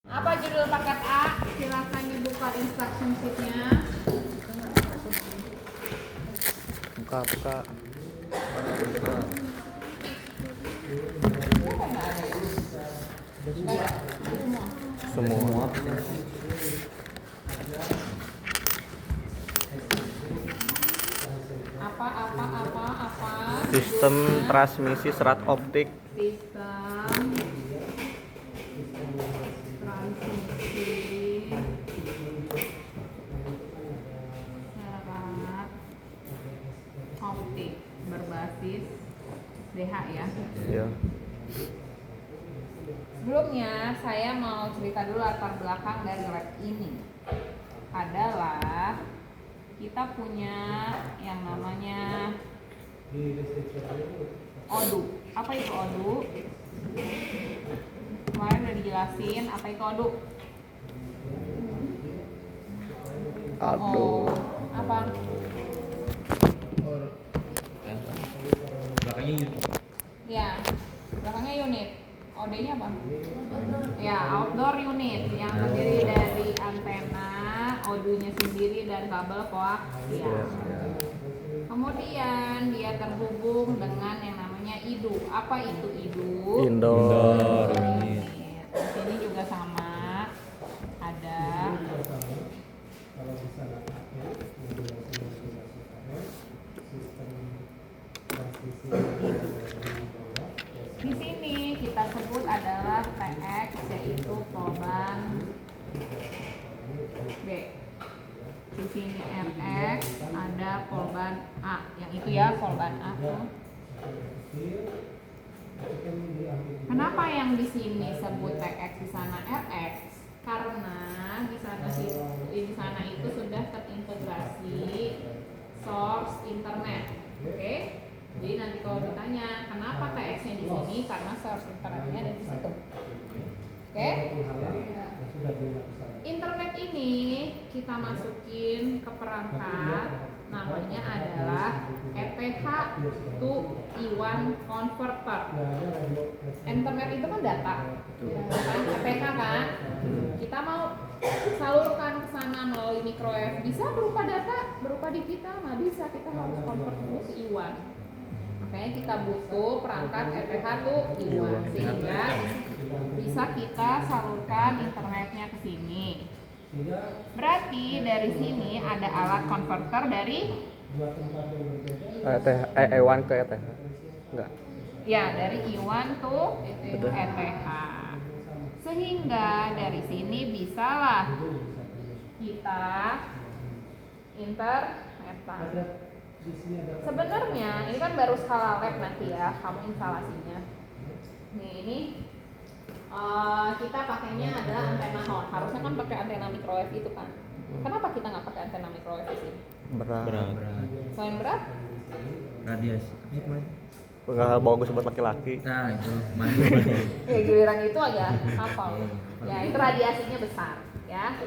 Apa judul paket A? Silakan dibuka instruction sheet-nya. Buka. Semua. Apa? Sistem transmisi serat optik. Sistem transmisi serat optik berbasis DH ya. Ya. Sebelumnya saya mau cerita dulu latar belakang dari lab ini. Adalah kita punya yang namanya ODU. Apa itu ODU? Kemarin udah dijelasin apa itu ODU. Aduh. Apa? Belakangnya unit. Ya, belakangnya unit. OD-nya apa? Ya, outdoor unit yang terdiri dari antena, ODU-nya sendiri dan kabel koaksial. Kemudian dia terhubung dengan yang namanya IDU. Apa itu IDU? Indoor. Unit. Di sini juga sama. Ada di sini kita sebut adalah TX, yaitu polban B. Di sini RX, ada polban A. Yang itu ya polban A. Kenapa yang di sini sebut TX, di sana RX? Karena di sana itu sudah terintegrasi source internet. Oke? Jadi nanti kalau ditanya kenapa TX-nya di sini, karena source internetnya ada di situ. Oke? Internet ini kita masukin ke perangkat, namanya adalah ETH to E1 converter. Internet itu kan data, kan ETH kan. Kita mau salurkan ke sana melalui microwave, bisa berupa data, berupa digital, nggak bisa, kita harus convert dulu ke E1. Makanya kita butuh perangkat ETH to E1 sehingga bisa kita salurkan internetnya ke sini. Berarti dari sini ada alat konverter dari E1 ke ETH. Enggak. ya dari E1 to ETH. Sehingga dari sini bisalah kita internetan. Sebenarnya ini kan baru skala lab nanti ya, kamu instalasinya. Nih ini kita pakainya adalah antena horn. Harusnya kan pakai antena microwave itu kan. Kenapa kita nggak pakai antena microwave di sini? Berat. Selain berat? Radiasi. Enggak bagus buat laki-laki. Nah itu mandi. Ya giliran itu aja hafal. Ya itu radiasinya besar ya.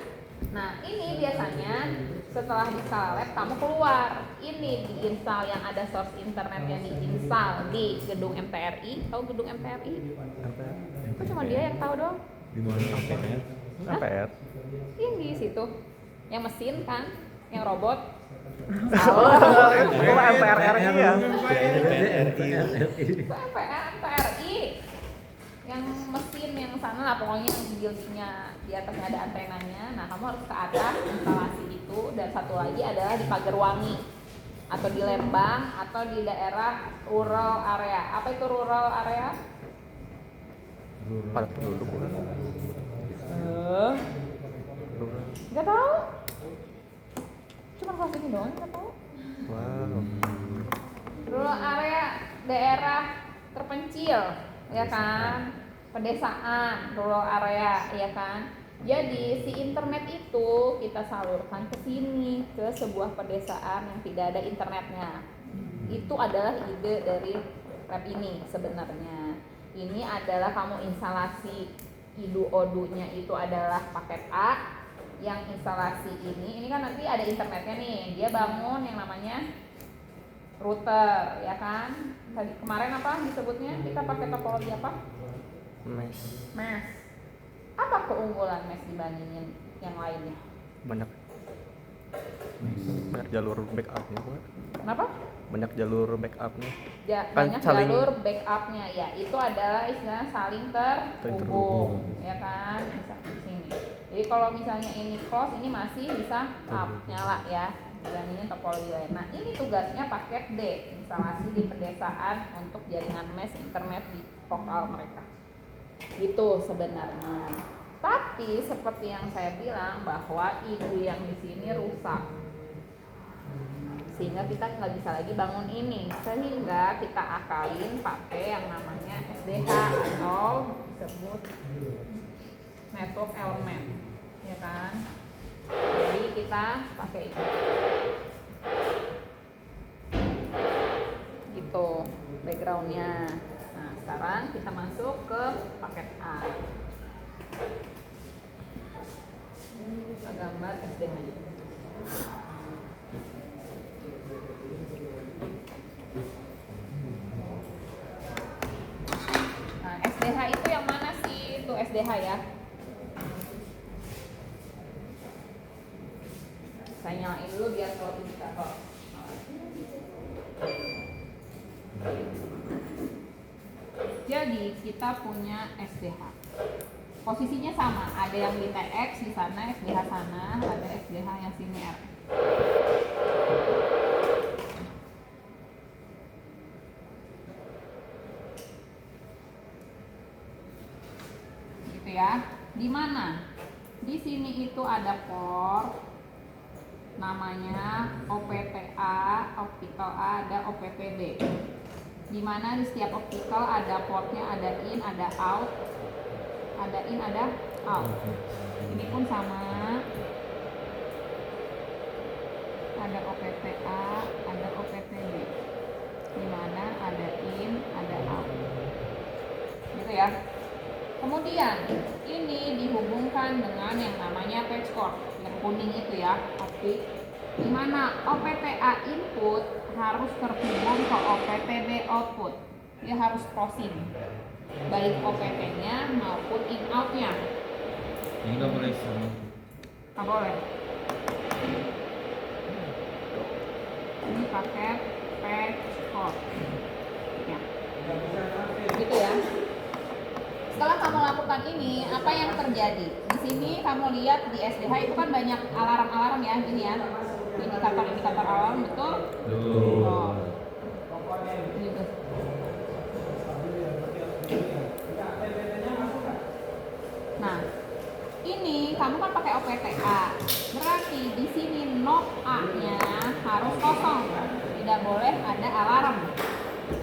Nah ini biasanya setelah di skala lab kamu keluar. Ini diinstal yang ada source internet yang diinstal di gedung MTRI. Tahu gedung MTRI? Kok cuma dia yang tahu dong? Di mana APR? APR. Yang di situ. Yang mesin kan, yang robot. Itu MPR RI ya. Itu MTRI. Yang mesin yang sana lah, pokoknya yang buildingnya di atasnya ada antenanya. Nah kamu harus ke atas instalasi itu. Dan satu lagi adalah di Pagerwangi atau di Lembang atau di daerah rural area. Apa itu rural area? Padat penduduk. Nggak tahu. Cuma kelas ini doang nggak tahu. Wow. Rural area daerah terpencil, ya kan? Pedesaan, rural area, ya kan? Jadi si internet itu kita salurkan ke sini, ke sebuah pedesaan yang tidak ada internetnya. Itu adalah ide dari lab ini sebenarnya. Ini adalah kamu instalasi IDU-ODU-nya itu adalah paket A. Yang instalasi ini kan nanti ada internetnya nih. Dia bangun yang namanya router, ya kan? Tadi kemarin apa disebutnya? Kita pakai topologi apa? Mesh. Mesh. Apa keunggulan mesh dibandingin yang lainnya? Banyak jalur backupnya Pak. Kenapa? Banyak jalur backupnya. Kan Banyak saling- jalur backupnya ya, itu adalah istilah saling terhubung, ya kan? Bisa di sini. Jadi kalau misalnya ini close, ini masih bisa up, nyala ya. Dibandingin topologi lain. Nah ini tugasnya paket D, instalasi di pedesaan untuk jaringan mesh internet di lokal mereka. Itu sebenarnya. Tapi seperti yang saya bilang bahwa ibu yang di sini rusak, sehingga kita nggak bisa lagi bangun ini, sehingga kita akalin pakai yang namanya SDH atau disebut network element, ya kan? Jadi kita pakai itu, gitu backgroundnya. Nah sekarang kita masuk ke paket A. Kita gambar SDH nya. Nah, SDH itu yang mana sih? Itu SDH ya. Saya nyalain dulu biar kalau indikator. Jadi kita punya SDH. Posisinya sama, ada yang di TX di sana, SDH sana, ada SDH yang sini R. Gitu ya. Di mana? Di sini itu ada port namanya OPTA, optical A, ada OPTB. Di mana di setiap optical ada portnya, ada in, ada out, ada in, ada out. Ini pun sama, ada OPTA, ada OPTB. Di mana ada in, ada out. Gitu ya. Kemudian ini dihubungkan dengan yang namanya patch cord, yang kuning itu ya, optik. Di mana OPTA input harus terhubung ke OPTB output. Dia harus crossing, baik OPT-nya maupun in out-nya. Ini nggak boleh sama. Nggak boleh. Ini pakai patch cord. Ya. Gitu ya. Setelah kamu lakukan ini, apa yang terjadi? Di sini kamu lihat di SDH itu kan banyak alarm-alarm ya, gini ya. Indikator-indikator alarm, betul? Oh. Gitu. Nah, ini kamu kan pakai OPTA. Berarti di sini knob A-nya harus kosong. Tidak boleh ada alarm.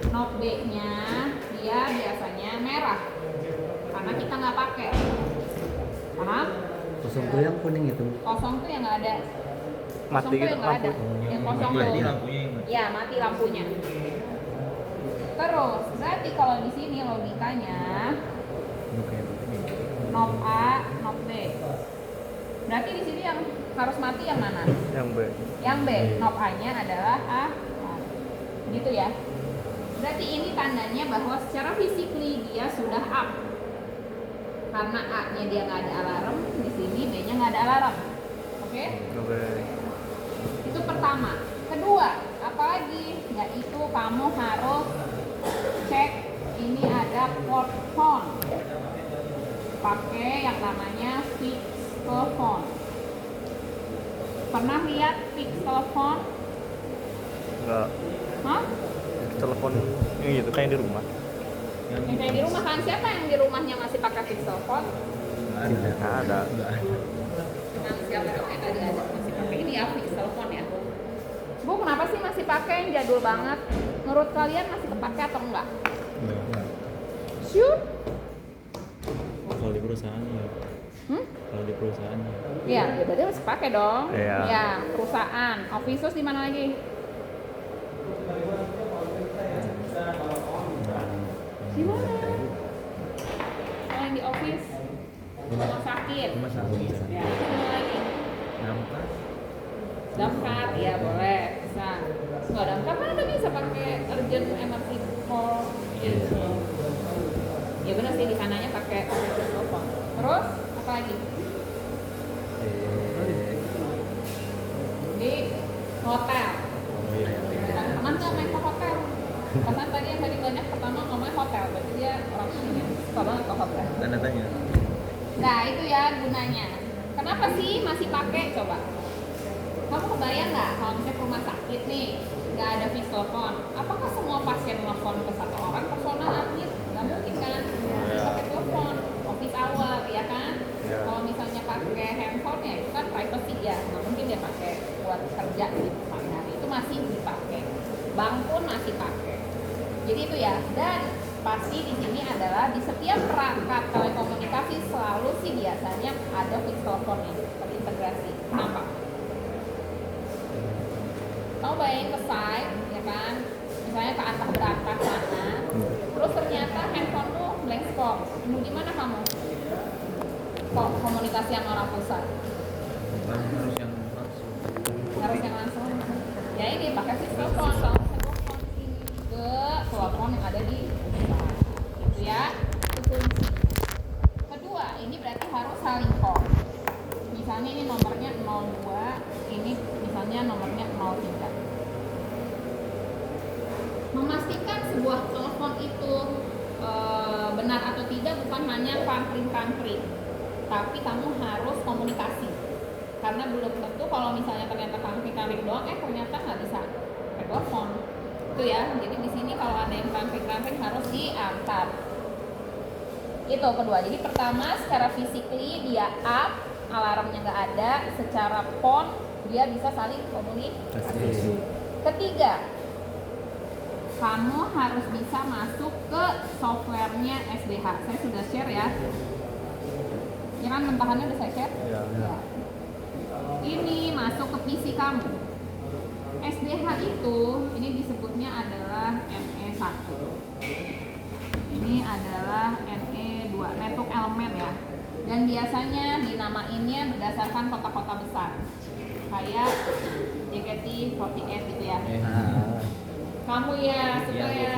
Knob B-nya dia biasanya merah. Karena kita nggak pakai. Paham? Kosong tuh yang kuning itu. Kosong tuh yang nggak ada. Mati Kosong tuh gitu yang nggak ada. lampu. Yang kosong tuh. Mati lampunya yang mati. Ya, mati lampunya. Terus, berarti kalau di sini logikanya knob A, knob B. Berarti di sini yang harus mati yang mana? Yang B. Yang B. Knob A-nya adalah A. Gitu ya. Berarti ini tandanya bahwa secara physically dia sudah up. Karena A-nya dia nggak ada alarm, di sini B-nya nggak ada alarm. Oke? Oke. Itu pertama. Kedua, apalagi? Yaitu kamu harus cek ini ada port phone. Pakai yang namanya fixed phone. Pernah lihat fixed phone? Enggak. Hah? Telepon yang gitu kayak di rumah. Yang kayak di rumah kan? Siapa yang di rumahnya masih pakai fixed phone? Nggak ada. Yang siapa dong yang tadi ada masih pakai ini ya fixed phone ya? Bu, kenapa sih masih pakai yang jadul banget? Menurut kalian masih kepake atau enggak? Sure? Kalau di perusahaan ya. Kalau di perusahaan ya. Iya, ya berarti masih pakai dong. Iya. Ya, perusahaan. Office di mana lagi? Di mana? Selain di office, rumah sakit. Rumah sakit. Ya, di mana lagi? Nampak. Damkar, ya boleh, bisa. Nggak damkar kan ada bisa pakai urgent emergency call. Ya benar sih di sananya pakai telepon. Terus Apa lagi? Eh, Di hotel. Oh iya. Teman nggak main ke hotel? Karena tadi yang tadi banyak pertama ngomongin hotel, berarti dia orang sini suka banget ke hotel. tanda tanya. Nah itu ya gunanya. Kenapa sih masih pakai? Coba. Kamu kebayang nggak kalau misalnya ke rumah sakit nih nggak ada fix telepon? Apakah semua pasien telepon ke satu orang personal admin? Nggak mungkin kan? Pakai telepon, office hour ya kan? Ya. Kalau misalnya pakai handphone ya itu kan privacy ya, nggak mungkin dia pakai buat kerja gitu sehari-hari. Itu masih dipakai. Bank pun masih pakai. Jadi itu ya. Dan pasti di sini adalah di setiap perangkat telekomunikasi selalu sih biasanya ada fix teleponnya terintegrasi. Kenapa? Kamu bayangin ke site, ya kan? Misalnya ke atas berantah sana, terus ternyata handphone tuh blank spot. Mau gimana kamu? Kok komunikasi sama orang pusat? Harus yang langsung. Harus yang langsung. Ya ini pakai fix telepon, kalau bisa telepon ke telepon yang ada di pusat. Gitu ya. Itu kunci. Kedua, ini berarti harus saling call. Misalnya ini nomornya 02, ini misalnya nomornya 03. Memastikan sebuah telepon itu benar atau tidak bukan hanya pampring-pampring, tapi kamu harus komunikasi. Karena belum tentu kalau misalnya ternyata pampring-pampring doang, ternyata nggak bisa pakai telepon. Itu ya. Jadi di sini kalau ada yang pampring-pampring harus diangkat. Itu kedua. Jadi pertama secara physically dia up, alarmnya nggak ada. Secara phone dia bisa saling komunikasi. Ketiga, kamu harus bisa masuk ke softwarenya SDH. Saya sudah share ya. Ya kan mentahannya udah saya share? Ya. Ya. Ini masuk ke PC kamu. SDH itu ini disebutnya adalah NE1. Ini adalah NE2, network element ya. Dan biasanya dinamainnya berdasarkan kota-kota besar. Kayak JKT48 gitu ya. Ah, Kamu ya suka ya.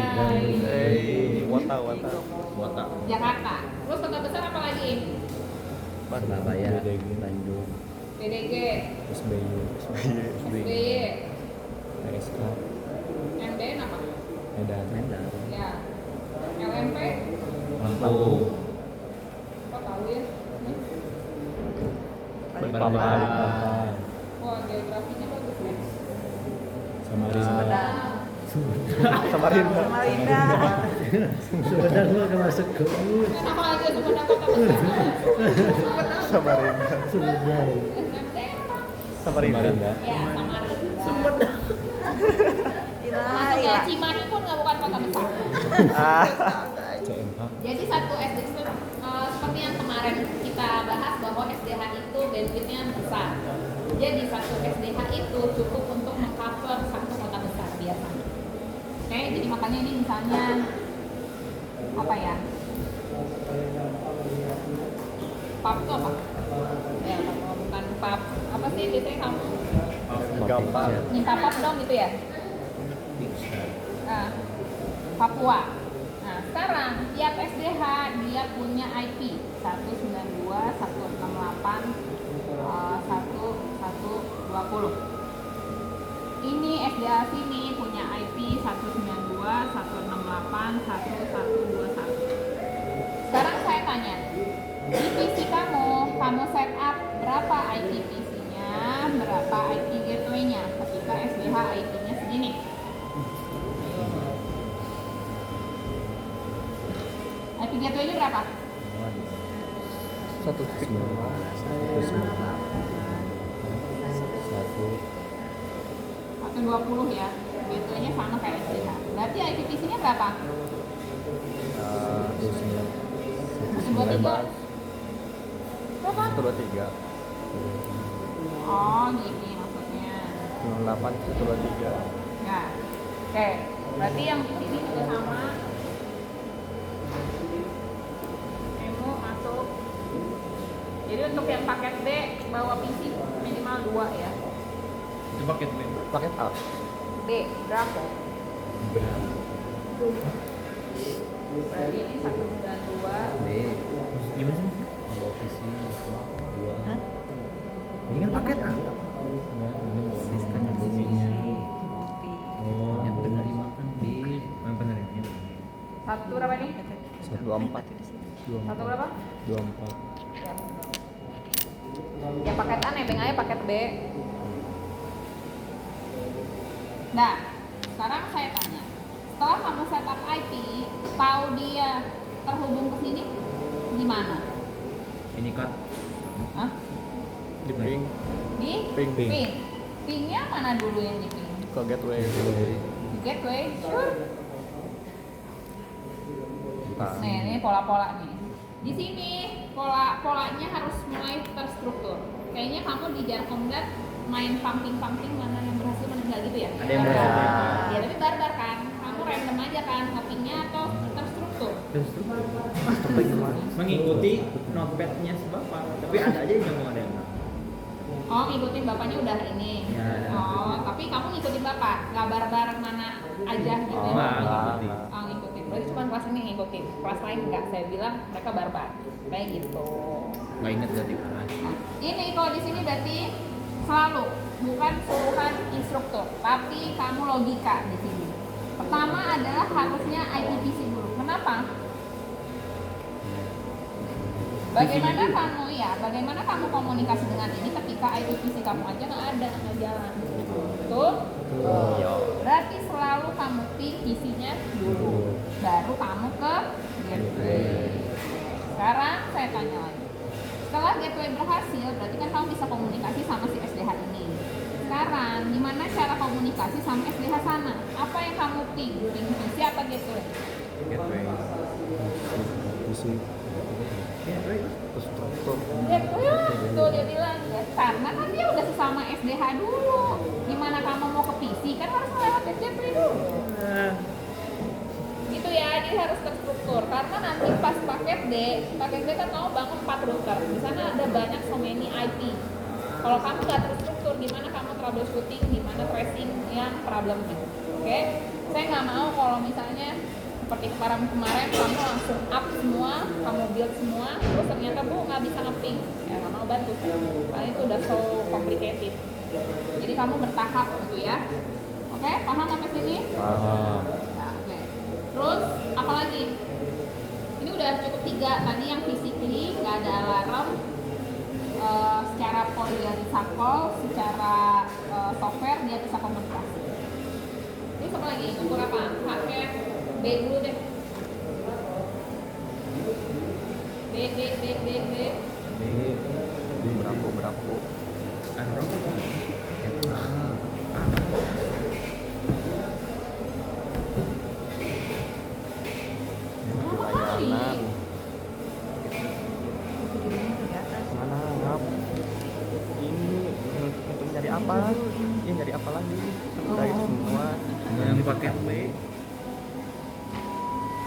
Wata. Wata. Jakarta. Terus kota besar apa lagi? Surabaya, BDG. Bandung. BDG, SBY. SBY, PSK. MDN apa? Medan. Medan. Ya. LMP, Lampung. kok tahu ya? Balikpapan. Wah, geografinya bagus ya. Samarinda. Samarinda. Sumedang lu udah masuk ke Kenapa aja Sumedang kota besar? Samarinda. Sumedang. SMT apa? Samarinda. Ya, Samarinda. Masuk ya, Cimahi pun nggak bukan kota besar. CMH. Jadi satu SD seperti yang kemarin kita bahas bahwa SDH itu bandwidthnya besar. Jadi satu SDH itu cukup untuk mengcover satu kota besar biasanya. Oke, jadi makanya ini misalnya apa ya? PUB itu apa? Ya, bukan PUB. Apa sih biasanya kamu Gampang. minta PUB dong gitu ya? Nah, Papua. Nah, sekarang tiap SDH dia punya IP 192, 168, 1120. Ini SDH sini punya IP 192, 168, 1121. Sekarang saya tanya, di PC kamu setup berapa IP PC-nya, berapa IP gateway-nya ketika SDH IP-nya segini? IP gateway-nya berapa? 120 ya. Gateway-nya sama kayak SDH. Berarti IP PC-nya berapa? 123. Berapa? 123. Oh, gini maksudnya. 98 123. Ya. Oke. Berarti yang di sini juga sama. Emo masuk. Jadi untuk yang paket B bawa PC minimal 2 ya. Itu paket B. Paket A. B berapa? Berapa? Berarti ini 192. B. Gimana sih? Hah? Ini kan paket ah. Enggak, ini Sistem isinya. Oh, Yang benar dimakan di. yang benar ini. Satu berapa nih? 24. Satu berapa? 24. Ya. Ya paket A nebeng aja paket B. Nah, sekarang saya tanya. Setelah kamu setup IP, tahu dia terhubung ke sini gimana? Ini kan Hah? Di ping Di Ping. ping. Pingnya mana dulu yang di ping? ke gateway. Di gateway, sure. Nah, Nih, ini pola-pola nih. Di sini polanya harus mulai terstruktur. Kayaknya kamu di Jarkomdat main pumping mana yang berhasil meninggal gitu ya? Ada yang Barbar. berhasil. Ya tapi barbar kan. Kamu random aja kan ngepinknya atau terstruktur? mengikuti notepadnya si bapak, tapi ada aja yang mau ada yang enggak. Oh, ngikutin bapaknya udah ini. Ya. Oh, tapi kamu ngikutin bapak, nggak barbar mana aja gitu. Oh, ya? ngikutin. Oh, ngikutin. Berarti cuma kelas ini yang ngikutin. Kelas lain enggak. Saya bilang mereka barbar. Kayak gitu. Nggak inget berarti kelas. Nah, ini kalau di sini berarti selalu bukan suruhan instruktur, tapi kamu logika di sini. Pertama adalah harusnya IPPC dulu. Kenapa? Bagaimana kamu komunikasi dengan ini ketika IPPC kamu aja nggak jalan? Betul? Iya. Berarti selalu kamu ping PC-nya dulu, baru kamu ke gateway. Sekarang saya tanya lagi. Setelah gateway berhasil, berarti kan kamu bisa komunikasi sama si SDH ini. Sekarang, gimana cara komunikasi sama SDH sana? Apa yang kamu ping? Ping PC apa gateway? Gateway. Isi Gateway. struktur. Gateway, tuh dia bilang ya. Karena kan dia udah sesama SDH dulu. Gimana kamu mau ke PC? Kan harus melewati gateway dulu. Gitu ya, jadi harus terstruktur. Karena nanti pas paket D kan kamu bangun 4 router. Di sana ada banyak so many IP. Kalau kamu nggak terstruktur, gimana kamu troubleshooting, gimana tracing yang problemnya? Oke, saya nggak mau kalau misalnya seperti kemarin kamu langsung up semua, kamu build semua, terus ternyata bu nggak bisa nge-ping, ya nggak mau bantu. Karena itu udah so complicated. Jadi kamu bertahap gitu ya. Oke, paham sampai sini? Paham. Nah, oke. Terus apa lagi? Ini udah cukup 3. Tadi yang physically nggak ada alarm, secara polyrecycle, secara software dia bisa komunikasi. Ini apa lagi? Ukur apa? Paket B dulu deh. B. Ini berapa? Berapa kali? Layanan. Mana ngap? Ini untuk nyari apa? Ini nyari apa lagi? Udah itu semua. Yang paket B.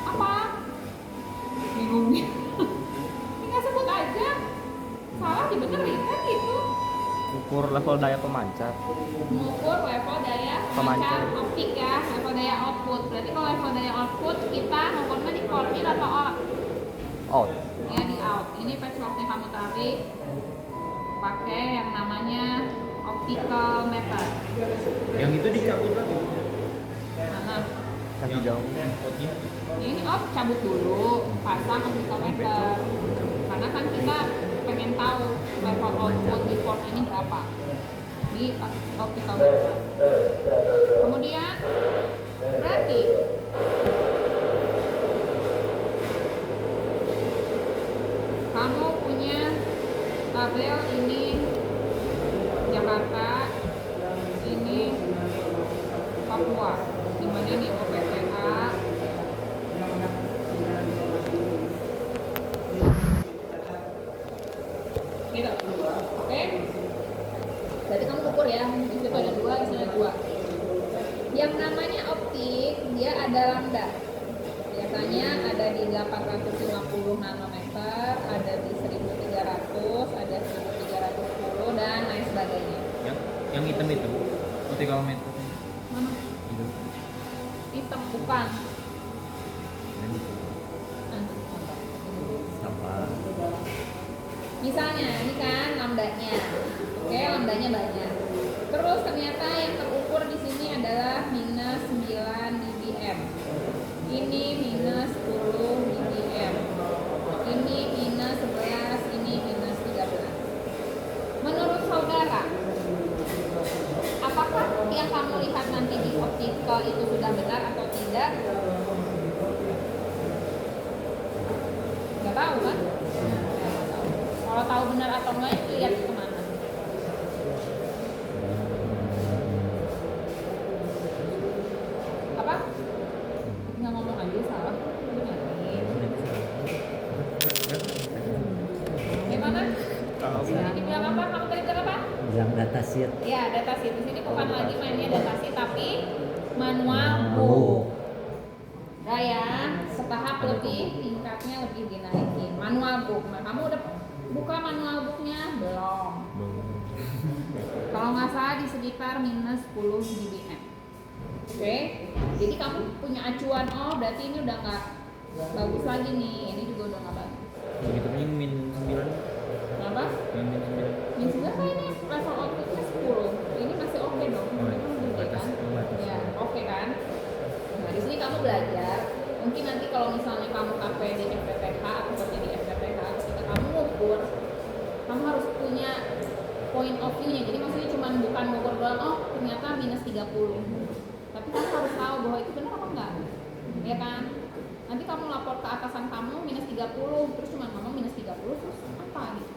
Apa? Bingung. Tinggal sebut aja. Salah dibenerin kan gitu. Ukur level daya pemancar. Mengukur level daya Pemancar. pemancar optik ya, level daya output. Berarti kalau level daya output kita ngukurnya di core in atau out? Out. Ya di out. Ini patchworknya kamu tarik pakai yang namanya optical meter. Yang itu dicabut lagi. Mana? Kasih jauh. outnya. Ini cabut dulu, pasang optical meter. Karena kan kita pengen tahu level output di port ini berapa di optical meter. Kemudian berarti kamu punya tabel ini Jakarta, ini Papua, dimana ini OPTA, gitu. Oke? Berarti kamu ukur ya, di situ ada 2, di sini ada 2. Yang namanya optik, dia ada lambda. Biasanya ada di 850 nanometer, ada di 1300, ada 1310 dan lain sebagainya. Yang hitam itu optical meter. Mana? Itu. Hitam bukan. Dan itu. Nanti contoh. Sampah. Misalnya ini kan lambdanya, oke, lambdanya banyak. Terus ternyata yang terukur di sini adalah minus 9 dBm. Ini minus 10 dBm. Ini minus 11, ini minus 13. Menurut saudara, apakah yang kamu lihat nanti di optical itu sudah benar atau tidak? Nggak tahu kan? Nggak tahu. Kalau tahu benar atau enggak itu lihat kemana? Apa? Nggak ngomong aja salah. Gimana? Ini bilang apa? Kamu tadi bilang apa? Bilang datasheet. Ya, datasheet. Di sini bukan lagi mainnya datasheet tapi manual book. Udah ya, setahap lebih tingkatnya lebih dinaikin. Manual book. Nah, kamu udah buka manual booknya? Belum. Kalau nggak salah di sekitar minus 10 dBm. Oke, jadi kamu punya acuan, oh berarti ini udah nggak bagus lagi nih, ini juga udah nggak bagus. Begitu ini min 9. Kenapa? Min 9. Min 9 kan ini level outputnya 10, ini masih oke dong. Oh, iya. Ini gede Batas, kan? batas. Ya, oke kan? Nah di sini kamu belajar, mungkin nanti kalau misalnya kamu KP di FPPH atau kerja di FPPH, ketika kamu ngukur, kamu harus punya point of view-nya. Jadi maksudnya cuma bukan ngukur doang, oh ternyata minus 30. Tapi kamu harus tahu bahwa itu benar apa enggak, ya kan? Nanti kamu lapor ke atasan kamu minus 30, terus cuma ngomong minus 30, terus apa gitu,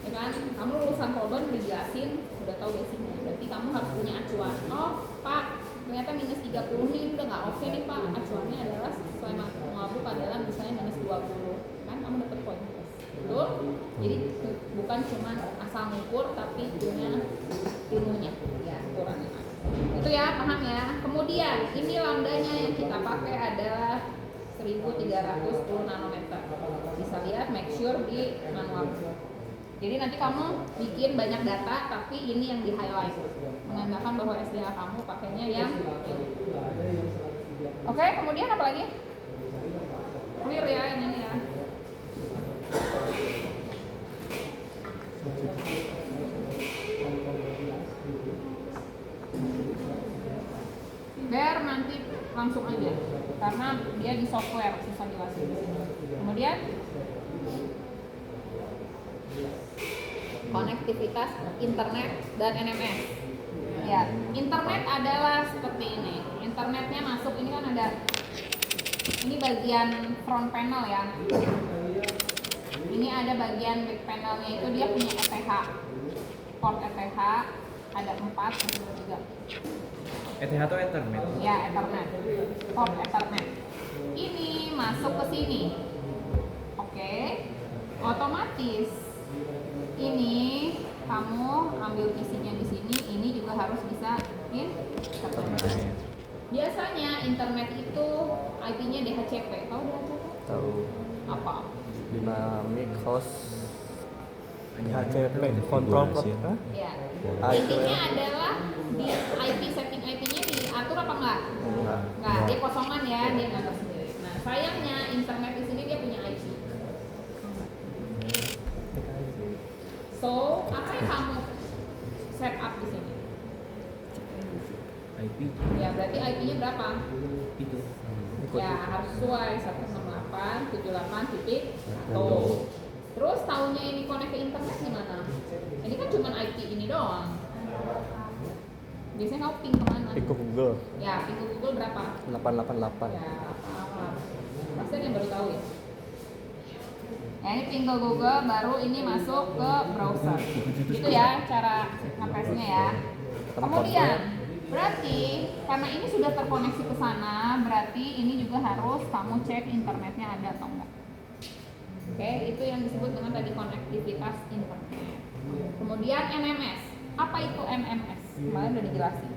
ya kan? Kamu lulusan Polban udah jelasin, udah tahu basicnya, berarti kamu harus punya acuan. Oh Pak, ternyata minus 30 nih udah nggak oke nih Pak, acuannya adalah sesuai manual book adalah misalnya minus 20, kan kamu dapat poin plus. Betul? Jadi bukan cuma asal ngukur tapi punya ilmunya, ya ukurannya. Itu ya, paham ya. Kemudian ini lambdanya yang kita pakai adalah 1310 nanometer. Bisa lihat, make sure di manual. Jadi nanti kamu bikin banyak data tapi ini yang di highlight, menandakan bahwa SDA kamu pakainya yang ini. Oke, kemudian apa lagi? Clear ya ini ya. Biar nanti langsung aja karena dia di software susah jelasin. Kemudian konektivitas internet dan NMS. Ya, internet adalah seperti ini. Internetnya masuk ini kan ada, ini bagian front panel ya. Ini ada bagian back panelnya, itu dia punya ETH. Port ETH ada 4 atau 3. ETH atau Ethernet? Ya, Ethernet. Port Ethernet. Ini masuk ke sini. Oke. Otomatis ini kamu ambil isinya di sini, ini juga harus bisa internet. Biasanya internet itu IP-nya DHCP. Tahu DHCP? Tahu. Apa? Dynamic host DHCP control port. Hah? Ya. Ah, itu Intinya ya. adalah di IP setting IP-nya diatur apa enggak? Enggak. Enggak, dia kosongan ya, dia nggak tahu sendiri. Nah, sayangnya internet di sini dia punya IP. So, apa yang kamu set up di sini? IP Ya, berarti IP-nya berapa? itu. Ya, harus sesuai 168.1. Terus tahunya ini connect ke internet gimana? Ini kan cuma IP ini doang. Biasanya kamu ping kemana? Ping ke Google Ya, ping ke Google berapa? 888. Ya, apa? Pasti ada yang baru tahu ya. Ya, ini ping ke Google, baru ini masuk ke browser. Gitu ya cara ngapesnya ya. Kemudian, berarti karena ini sudah terkoneksi ke sana, berarti ini juga harus kamu cek internetnya ada atau enggak. Oke, itu yang disebut dengan tadi konektivitas internet. Kemudian NMS. Apa itu NMS? Kemarin udah dijelasin.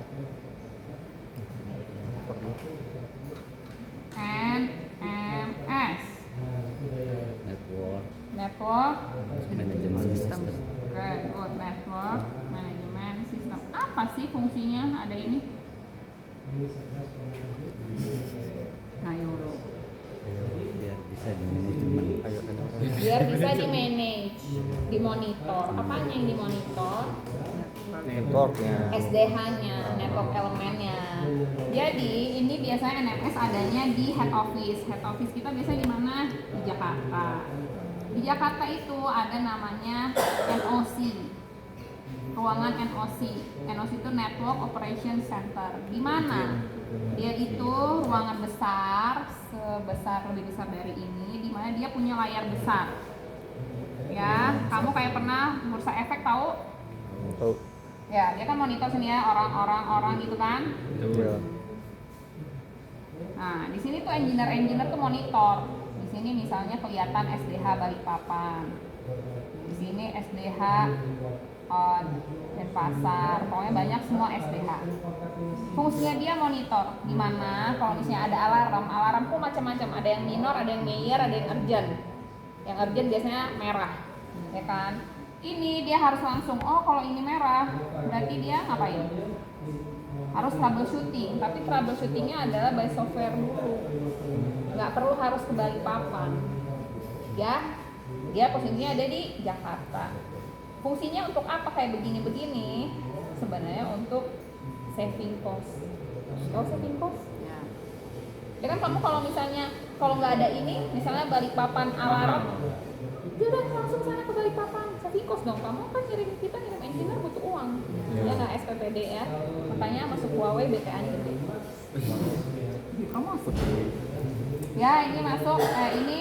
NMS. Network Manajemen sistem. Oke, network manajemen sistem. Apa sih fungsinya? Ada ini? Ayo lo. Biar bisa di manajemen. Biar bisa di manage. dimonitor. Apanya yang dimonitor? Networknya. SDH-nya, network elemennya. Jadi ini biasanya NMS adanya di head office. Head office kita biasanya di mana? Di Jakarta. Di Jakarta itu ada namanya NOC, ruangan NOC. NOC itu Network Operation Center. Di mana? Dia itu ruangan besar, lebih besar dari ini, di mana dia punya layar besar. Ya, kamu kayak pernah Bursa Efek tahu? Tahu. Ya, dia kan monitor sini ya, orang gitu kan. Iya. Nah, di sini tuh engineer tuh monitor. Di sini misalnya kelihatan SDH Balikpapan. Di sini SDH Denpasar. Pokoknya banyak semua SDH. Fungsinya dia monitor. Di mana kalau misalnya ada alarm tuh macam-macam. Ada yang minor, ada yang major, ada yang urgent. Yang urgent biasanya merah, ya kan? Ini dia harus langsung, oh kalau ini merah, berarti dia ngapain? Harus troubleshooting, tapi troubleshootingnya adalah by software dulu. Nggak perlu harus ke Balikpapan. Ya, dia posisinya ada di Jakarta. Fungsinya untuk apa kayak begini-begini? Sebenarnya untuk saving cost. Oh, saving cost? Ya kan kamu kalau misalnya nggak ada ini, misalnya Balikpapan alarm, dia udah langsung sana ke Balikpapan, saving cost dong. Kamu kan ngirim engineer butuh uang, ya nggak SPPD ya, makanya masuk Huawei BTN gede. Kamu masuk. Ya ini masuk, ini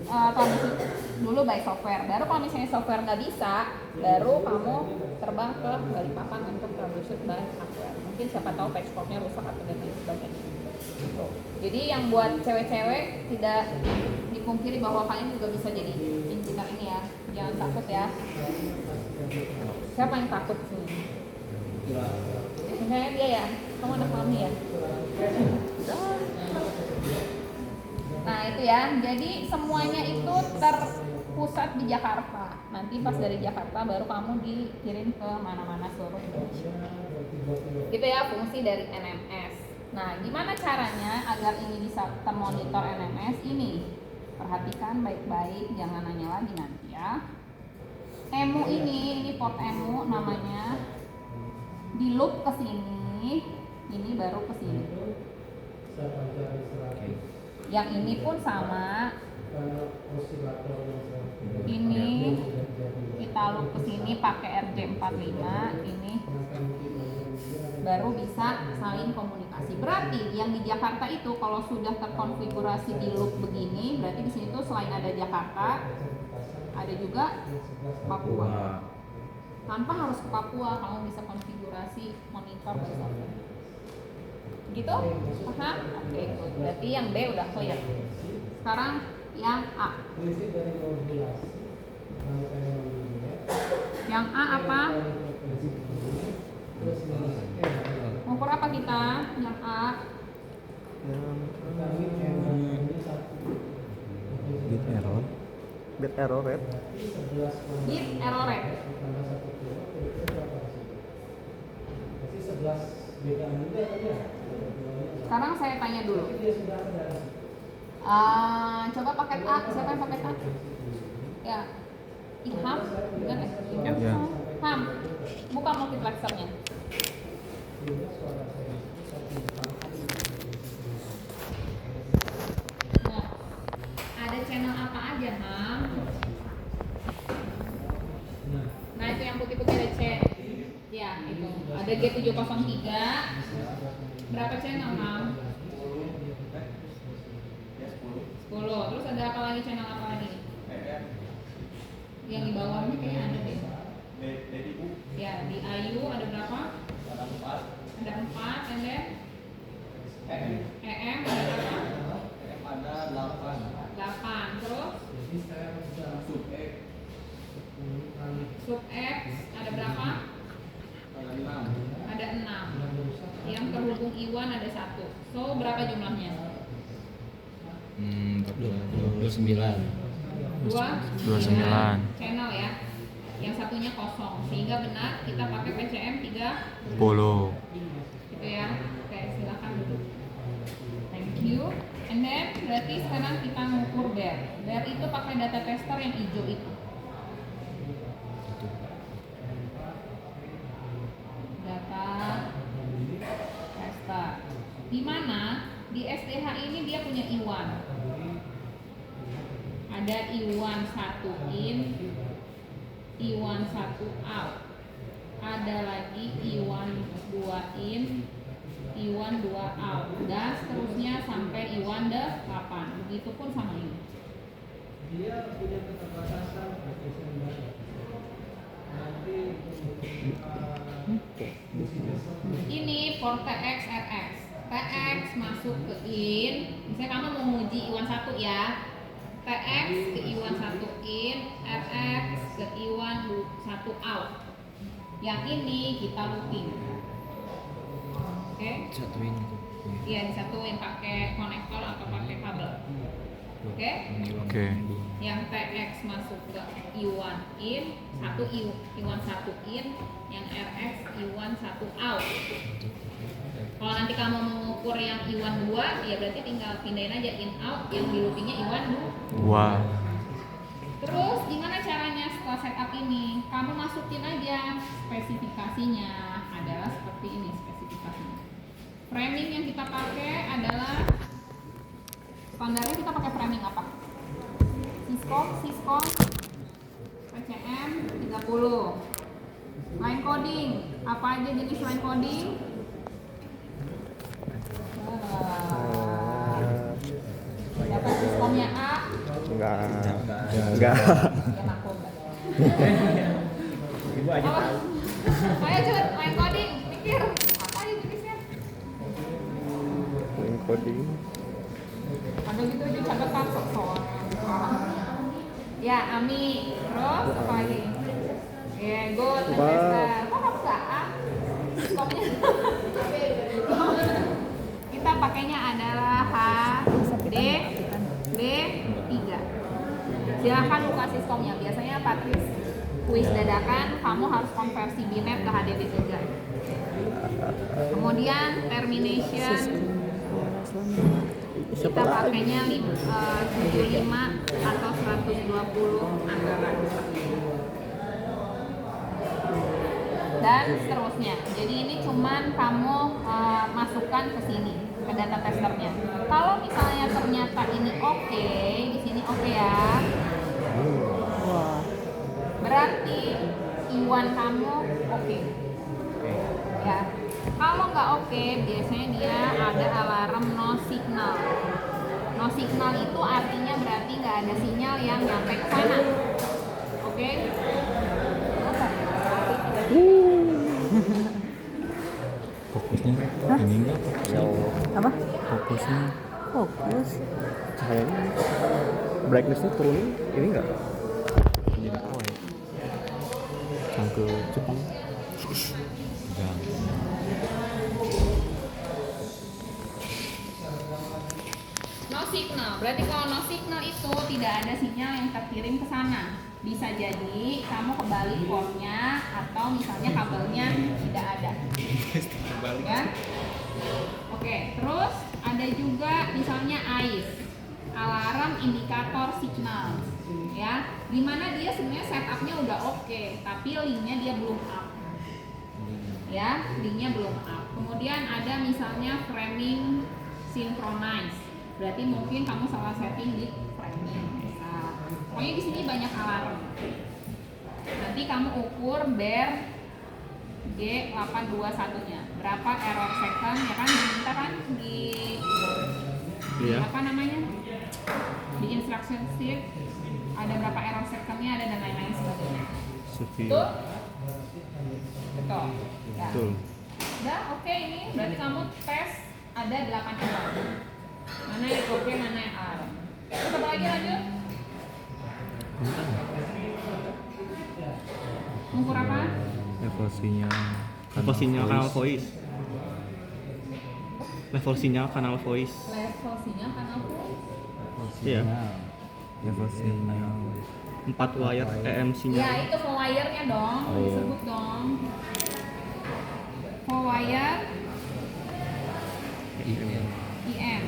troubleshoot dulu by software. Baru kalau misalnya software nggak bisa, baru kamu terbang ke Balikpapan untuk troubleshoot by hardware. Mungkin siapa tahu patch code-nya rusak atau dan lain sebagainya. Gitu. Jadi yang buat cewek-cewek tidak dipungkiri bahwa kalian juga bisa jadi engineer ini ya. Jangan takut ya. Siapa yang takut sih? Misalnya dia ya. Kamu anak mami ya. Nah itu ya. Jadi semuanya itu terpusat di Jakarta. Nanti pas dari Jakarta baru kamu dikirim ke mana-mana seluruh Indonesia. Itu ya fungsi dari NMS. Nah, gimana caranya agar ini bisa termonitor NMS ini? Perhatikan baik-baik, jangan nanya lagi nanti ya. EMU ini port EMU namanya. Di loop ke sini, ini baru ke sini. Yang ini pun sama. Ini kita loop ke sini pakai RJ45, ini baru bisa saling komunikasi. Berarti yang di Jakarta itu kalau sudah terkonfigurasi di loop begini, berarti di sini tuh selain ada Jakarta, ada juga Papua. Tanpa harus ke Papua, kamu bisa konfigurasi monitor bersama. Gitu? Paham? Oke, berarti yang B udah clear. Sekarang yang A. Yang A apa? Mengukur apa kita? Yang A. Bit error. Bit error rate. Bit error rate. Sekarang saya tanya dulu. Coba paket A. Siapa yang paket A? Ya. Ilham, bukan ya? Ya. Ham, buka multiplexernya. Nah, ada channel apa aja, Ham? Nah, itu yang putih-putih ada C. Ya, itu. Ada G703. Berapa channel, Ham? 10. Terus ada apa lagi, channel apa lagi? Yang di bawahnya kayaknya ada deh. Ya, di Ayu ada berapa? Ada 4, and then EM ada berapa? Ada 8. 8. Terus sub X ada berapa? Ada 6. Yang terhubung Iwan ada 1. So berapa jumlahnya? 29. 29 channel ya. Yang satunya kosong, sehingga benar kita pakai PCM 30 gitu ya. Oke, silakan duduk. Thank you. And then berarti sekarang kita mengukur BER. BER itu pakai data tester yang hijau itu. punya I1. Ada I1 1 in, I1 1 out. Ada lagi I1 2 in, I1 2 out. Dan seterusnya sampai I1 8. Begitupun sama ini. Dia punya keterbatasan Ini for TX RX. TX masuk ke in. Misalnya kamu mau nguji I1 1 ya. TX ke I1 1 in, RX ke I1 1 out. Yang ini kita looping. Oke? Satuin itu. Iya, disatuin pakai konektor atau pakai kabel. Oke? Oke. Yang TX masuk ke I1 in, I1 1 in, yang RX I1 1 out. Kalau nanti kamu mengukur yang I1 2, ya berarti tinggal pindahin aja in out, yang di loopingnya I1 2. Wah. Terus gimana caranya setelah setup ini? Kamu masukin aja spesifikasinya, adalah seperti ini spesifikasinya. Framing yang kita pakai adalah standarnya kita pakai framing apa? Syscom PCM 30. Line coding, apa aja jenis line coding? Dapat Syscomnya A? Enggak. Ya maklum. Ibu aja Apa? tahu. Ayo cut, line coding, pikir apa aja jenisnya? Line coding. Ada gitu aja catatan soal. Ya, Ami, terus apa lagi? Ya, good, Manchester. Kok kamu nggak A? Syscomnya. Kita pakainya adalah H, D, B, 3. Silahkan buka Syscomnya. Biasanya Patris kuis dadakan, kamu harus konversi binet ke HDD3. Kemudian termination kita pakainya 75 atau 120 antara. Dan seterusnya. Jadi ini cuman kamu masukkan ke sini, ke data testernya. Kalau misalnya ternyata ini oke, di sini oke ya. Berarti I1 kamu oke. Ya. Kalau nggak oke, biasanya dia ada alarm no signal. No signal itu artinya berarti nggak ada sinyal yang nyampe ke sana. Oke? Fokusnya ini enggak? Apa? Fokusnya. Fokus. Cahayanya brightness-nya turunin ini enggak? Jadi apa ya? Cangke Jepang. Enggak. No signal. Berarti kalau no signal itu tidak ada sinyal yang terkirim ke sana. Bisa jadi kamu kebalik portnya atau misalnya kabelnya tidak ada. Ya. Oke, terus ada juga misalnya AIS, alarm indikator signal. Ya, dimana dia sebenarnya setupnya udah oke, tapi linknya dia belum up. Ya, linknya belum up. Kemudian ada misalnya framing synchronize. Berarti mungkin kamu salah setting di framing. Pokoknya di sini banyak alarm. Nanti kamu ukur bar G821-nya. Berapa error second ya kan diminta kan di apa namanya? Di instruction sheet ada berapa error second-nya ada dan lain-lain sebagainya. Betul? Betul. Ya. Betul. Udah oke ini berarti kamu tes ada 8 error. Mana yang oke, mana yang error. Terus apa lagi lanjut? Mengukur apa? Level sinyal. Level sinyal kanal voice. Level sinyal kanal voice. Level sinyal kanal full. Iya. Level sinyal. 4 wire EM Ya sinyal. itu full wire-nya dong, disebut dong. Full wire IM.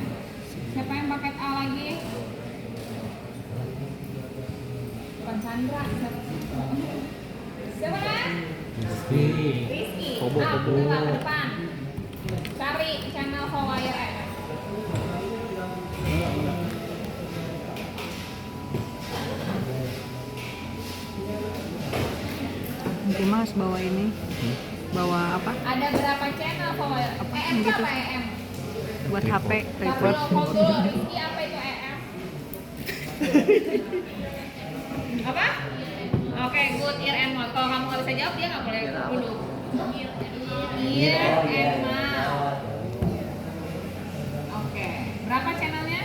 Siapa yang paket A lagi? Bukan Chandra. Siapa kan? Rizky. Kobo. Betul ke depan. Cari channel full wire. Nanti Mas bawa ini. Bawa apa? Ada berapa channel follower? EM gitu? apa EM? Buat HP Tapi report. hold dulu, Rizky apa itu EM? Apa? Oke, good, ear and mouth. Kalau kamu nggak bisa jawab, dia nggak boleh dulu. Ear and mouth. Oke, berapa channelnya?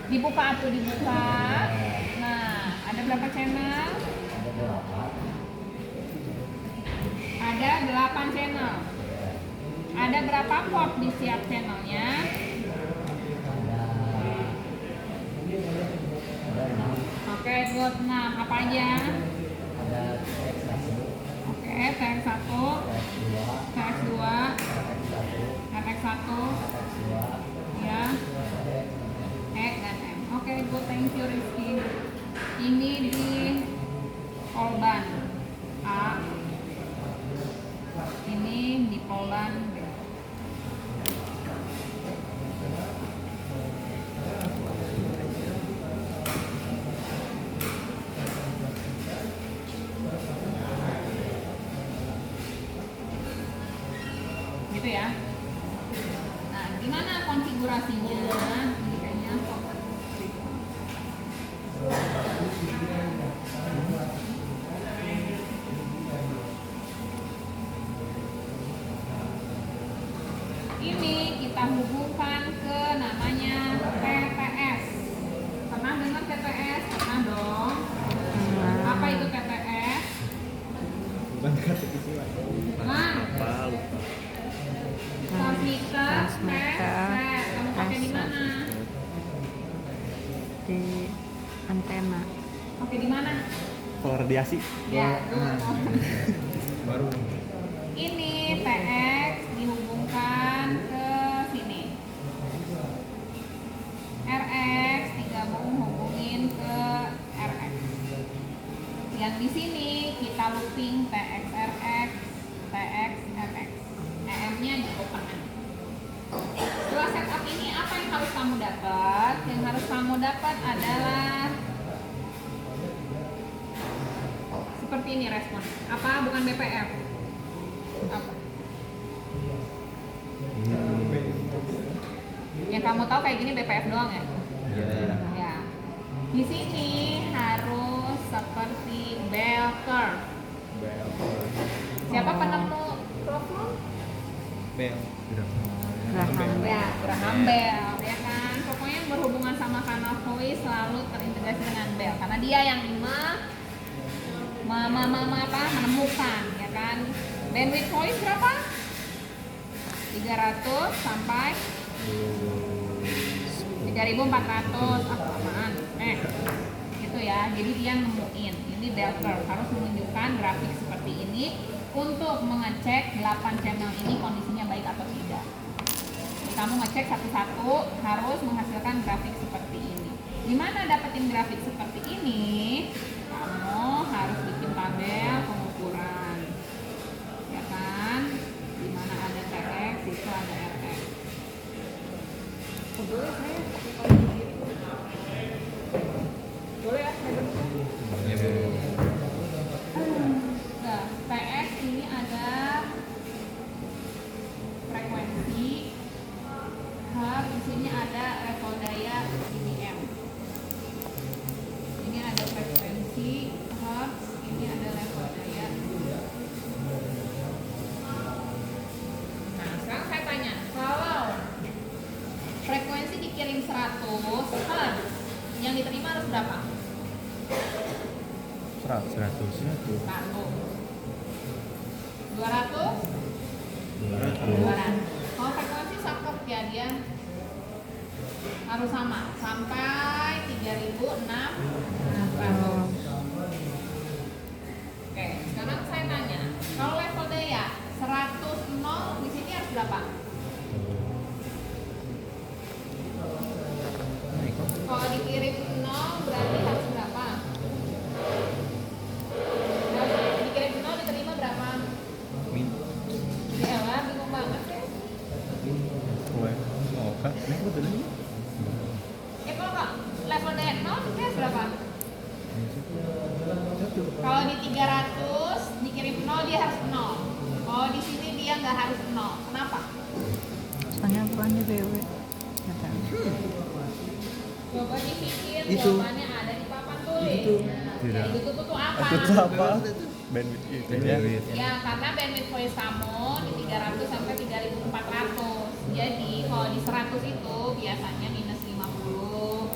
Dibuka atau dibuka. Nah, ada berapa channel? Ada 8 channel. Ada berapa port di setiap channelnya? Oke, good. Nah, apa aja? Oke, TX1, TX2, RX1, ya, E dan M. Oke, good. Thank you, Rizky. Ini di Polban A. Ini di Polban B. Gitu ya. Nah, gimana konfigurasinya? Ini kayaknya ini kita hubungkan ke namanya TTS. Pernah dengar TTS? Pernah dong. Apa itu TTS? Bukan kata istilah. Nah, Apa lupa. transmitter, Transmitter, kamu pakai di mana? Di antena. Oke, di mana? Kalau radiasi Ya, baru. ini TX dihubungkan ke sini. RX digabung hubungin ke RX. Yang di sini kita looping TX RX, TX RX. EM-nya di openan. Setelah setup ini apa yang harus kamu dapat? Yang harus kamu dapat adalah seperti ini respon. Apa? Bukan BPF. Apa? Yang kamu tahu kayak gini BPF doang ya? Ya. Di sini harus seperti bell curve. Siapa penemu Clockwork? Bel. Graham Bell. Ya, Graham Bell, ya kan? Pokoknya yang berhubungan sama kanal voice selalu terintegrasi dengan bell karena dia yang menemukan, ya kan? Bandwidth voice berapa? 300 sampai 3400. Apaan? Gitu ya. Jadi dia nemuin. Ini bell curve harus menunjukkan grafik seperti ini untuk mengecek 8 channel ini kondisinya baik atau tidak. Jadi kamu ngecek satu-satu harus menghasilkan grafik seperti ini. Gimana dapetin grafik seperti ini? Kamu harus bikin tabel pengukuran, ya kan? Dimana ada TX, itu ada RX. Boleh saya pakai kode sendiri? Boleh ya? Nah, TX ini ada frekuensi, hertz, di sini ada level daya dBm. Ini ada frekuensi, hertz, ini ada level daya. Nah, sekarang saya tanya, kalau frekuensi dikirim 100 hertz, yang diterima harus berapa? 100. 100. 200? 200. 200. Kalau frekuensi cakep ya, dia harus sama sampai 3600. Oke, sekarang saya tanya, kalau level daya 100 0 di sini harus berapa? Kalau dikirim 0 berarti harus berapa? Dikirim 0 diterima berapa? Min. Ya lah, bingung banget deh. Kue. Oh, kan. Ini betul ini. Kalau level daya 0 dia berapa? Kalau di 300 dikirim 0 dia harus 0. Kalau di sini dia nggak harus 0. Kenapa? Soalnya bukannya BW. Nggak tahu. Coba dipikir, Itu. jawabannya ada di papan tulis. Itu. Ya, itu tuh apa? Itu apa? Bandwidth itu ya. Ya, karena bandwidth voice kamu di 300 sampai 3400. Jadi, kalau di 100 itu biasanya minus 50.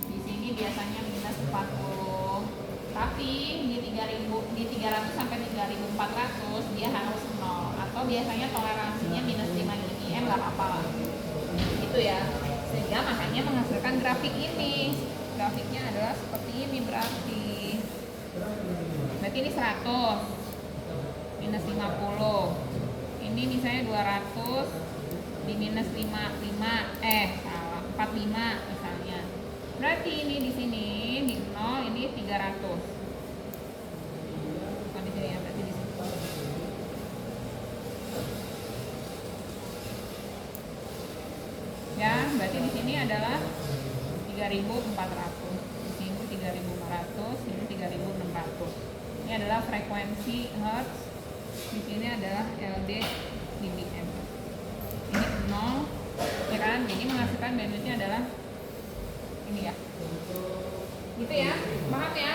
Di sini biasanya minus 40. Tapi di 300 sampai 3400 dia harus 0 atau biasanya toleransinya minus 5 dBm nggak apa-apa. Gitu ya. Sehingga makanya menghasilkan grafik ini. Grafiknya adalah seperti ini berarti. Berarti ini 100 minus 50. Ini misalnya 200 di minus 45 misalnya. Berarti ini di sini di 0 ini 300. Bukan di sini ya, berarti di sini. Ya, berarti di sini adalah 3.400. Di sini 3.500, ini 3.600. Ini adalah frekuensi hertz. Di sini adalah LD dBm. Ini 0, ya kan? Jadi menghasilkan bandwidthnya adalah ini ya. Gitu ya, paham ya?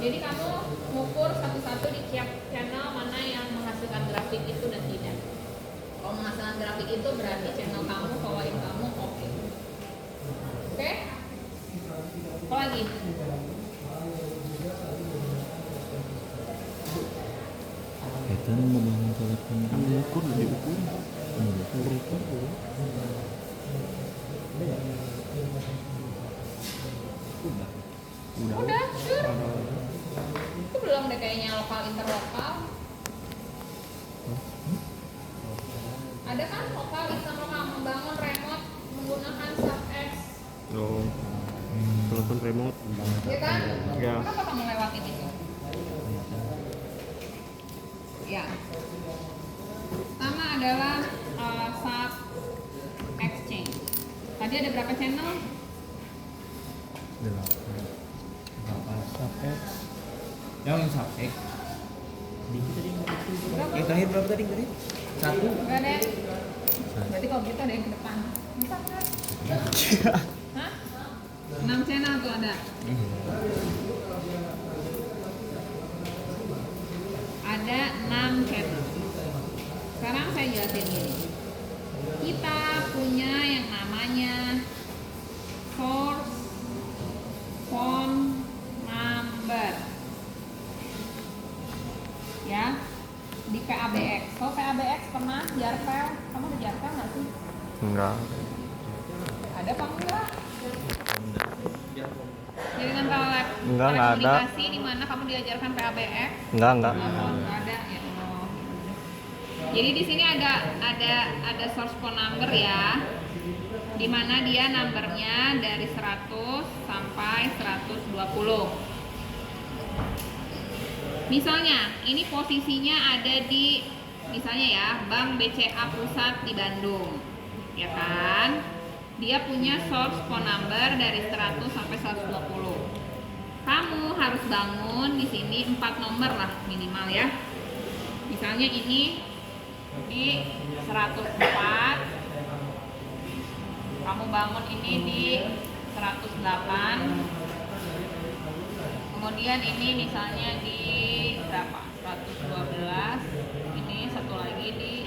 Jadi kamu mengukur satu-satu di tiap channel mana yang menghasilkan grafik itu dan tidak. Kalau menghasilkan grafik itu berarti channel kamu, powerin kamu oke. Oke? Apa lagi? Kita membangun telepon Diukur, diukur. Udah, sure. Itu belum deh kayaknya lokal interlokal. Ada kan lokal interlokal membangun remote menggunakan sub-X. Oh. Telepon remote. Ya kan? Ya. Kenapa kamu lewatin itu? Ya. Pertama adalah sub exchange. Tadi ada berapa channel? 8. Subx. Yang subx. Dikit tadi Berapa? Yang terakhir berapa tadi? 1. Enggak ada. Berarti kalau gitu ada yang ke depan. Bisa kan? Hah? 6 channel tuh ada. Ada 6 channel. Sekarang saya jelasin ini. Kita punya yang namanya source phone number. Ya. Di PABX. Kalau PABX pernah jarpel? Kamu udah jarpel nggak sih? Enggak. Ada apa enggak? Jaringan Enggak ada. telekomunikasi di mana kamu diajarkan PABX? Enggak. Oh, enggak ada ya. Oh. Jadi di sini ada source phone number ya. Di mana dia numbernya dari 100 sampai 120. Misalnya, ini posisinya ada di misalnya ya, Bank BCA Pusat di Bandung. Ya kan? Dia punya source phone number dari 100 sampai 120. Kamu harus bangun di sini 4 nomor lah minimal ya. Misalnya ini 104. Kamu bangun ini di 108. Kemudian ini misalnya di berapa? 112. Ini satu lagi di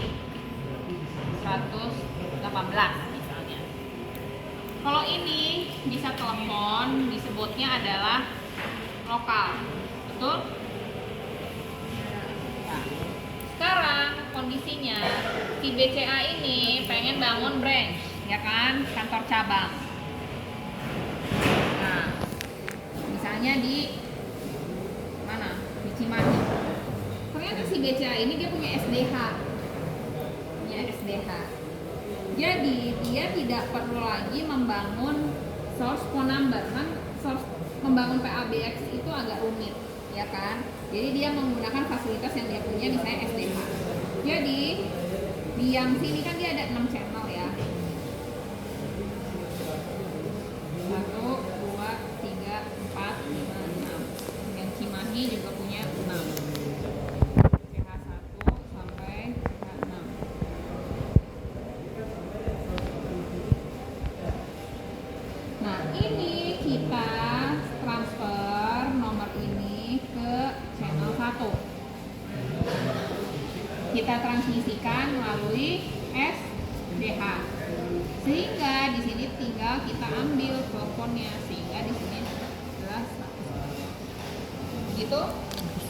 118 misalnya. Kalau ini bisa telepon, disebutnya adalah lokal. Betul? Nah, sekarang kondisinya si BCA ini pengen bangun branch, ya kan? Kantor cabang. Nah, misalnya di mana? Di Cimahi. Ternyata si BCA ini dia punya SDH. Punya SDH. Jadi dia tidak perlu lagi membangun source phone number kan, membangun PABX itu agak rumit, ya kan? Jadi dia menggunakan fasilitas yang dia punya, misalnya SDH. Jadi di yang sini kan dia ada 6 channel ya. 1, 2, 3, 4, 5, kita transmisikan melalui SDH. Sehingga di sini tinggal kita ambil teleponnya, sehingga di sini adalah 100. Gitu.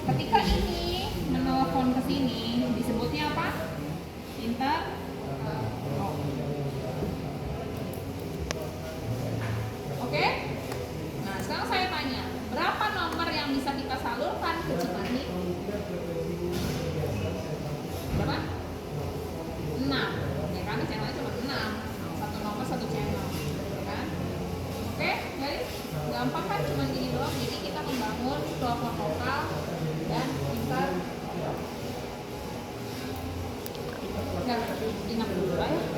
Ketika ini menelpon ke sini disebutnya apa? Intercom. Oke? Nah, sekarang saya tanya, berapa nomor yang bisa kita salurkan ke Cimahi? Berapa? 6. Ya kan, channelnya cuma 6. Satu nomor, satu channel. Ya kan? Oke, jadi gampang kan, cuma gini doang. Jadi kita membangun telepon lokal dan intercom. Nah, ingat dulu ya.